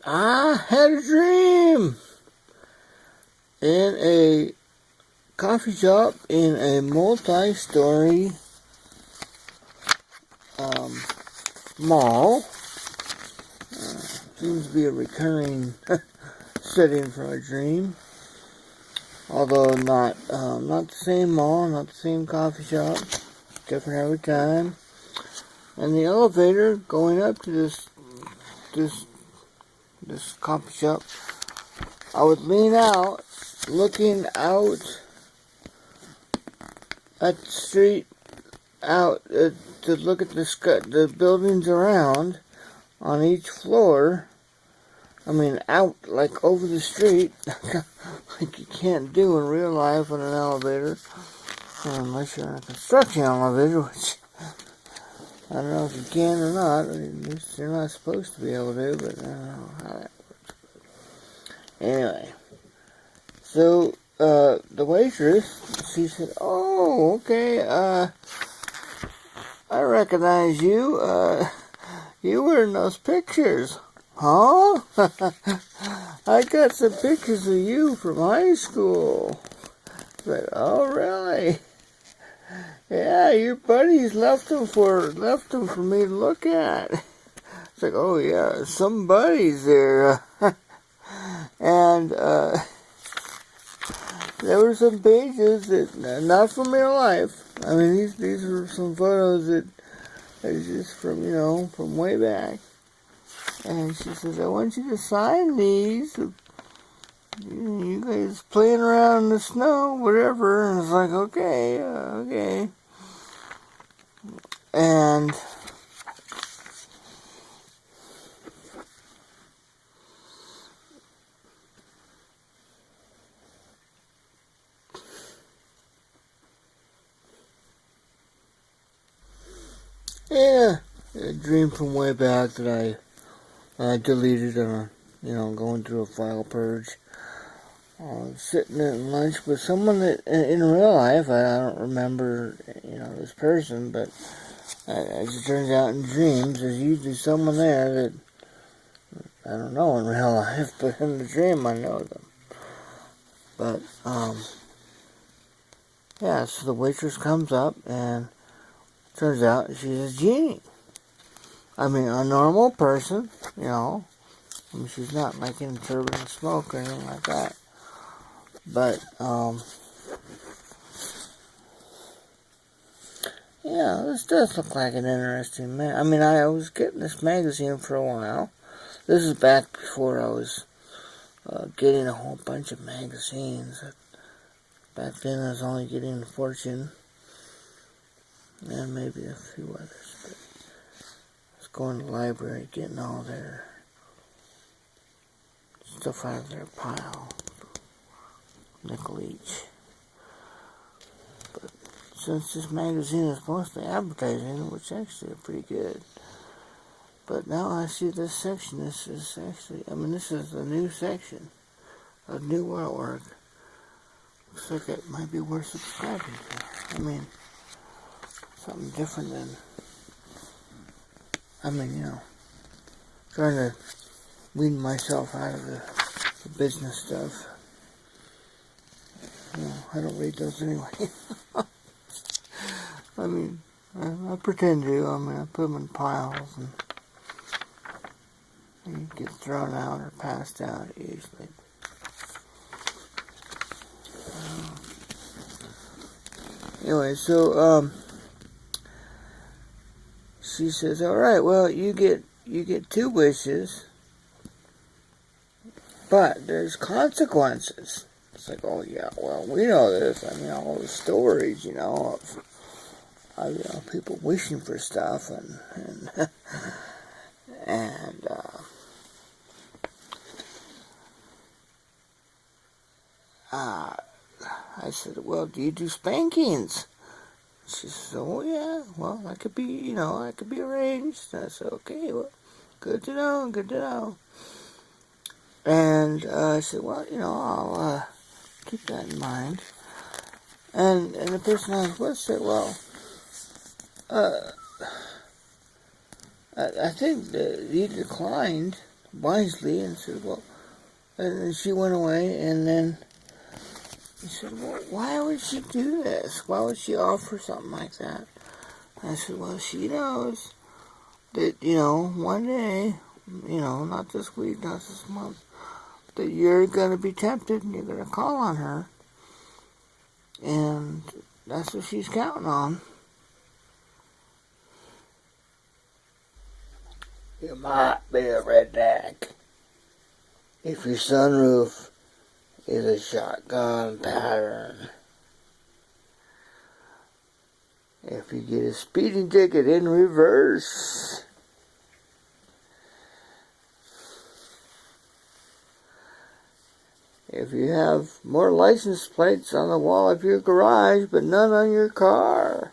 I had a dream in a coffee shop in a multi-story mall. Seems to be a recurring setting for a dream. Although not the same mall, not the same coffee shop, different every time. And the elevator going up to this coffee shop, I would lean out, looking out at the street, out to look at the buildings around on each floor. I mean, out, like, over the street, like you can't do in real life on an elevator, unless you're in a construction elevator, which I don't know if you can or not. I mean, at least you're not supposed to be able to, but I don't know how that works. Anyway, so the waitress, she said, "Oh, okay, I recognize you. You were in those pictures." "Huh?" "I got some pictures of you from high school." I said, "Oh, really?" "Yeah, your buddies left them for me to look at." It's like, "Oh yeah, some buddies there." And there were some pages that, not from real life. I mean, these were some photos that are just from, from way back. And she says, "I want you to sign these. You guys playing around in the snow, whatever." And it's like, okay, okay. And yeah, a dream from way back that I deleted, going through a file purge. Sitting at lunch with someone that, in real life, I don't remember, this person, but as it turns out in dreams, there's usually someone there that I don't know in real life, but in the dream I know them. But, yeah, so the waitress comes up, and turns out she's a genie. I mean, a normal person, I mean, she's not like in turban and smoke or anything like that. But, yeah, this does look like an interesting man. I mean, I was getting this magazine for a while. This is back before I was getting a whole bunch of magazines. Back then I was only getting Fortune and maybe a few others. But I was going to the library, getting all their stuff out of their pile. Nickel each. But since this magazine is mostly advertising, which actually are pretty good. But now I see this section. This is actually, this is a new section of new artwork. Looks like it might be worth subscribing to. I mean, something different than, trying to wean myself out of the business stuff. I don't read those anyway. I mean, I pretend to. I put them in piles and they get thrown out or passed out usually. Anyway, so she says, "All right, well, you get 2 wishes, but there's consequences." It's like, oh yeah, well, we know this. I mean, all the stories, of people wishing for stuff and I said, "Well, do you do spankings?" She says, "Oh yeah, well, that could be, that could be arranged." I said, "Okay, well, good to know, good to know." And I said, "Well, I'll keep that in mind." And the person I was with said, "Well, I think that he declined wisely and said, well, and then she went away, and then he said, well, why would she do this? Why would she offer something like that? I said, well, she knows that, one day, not this week, not this month, that you're going to be tempted and you're going to call on her. And that's what she's counting on. You might be a redneck if your sunroof is a shotgun pattern. If you get a speeding ticket in reverse. If you have more license plates on the wall of your garage but none on your car.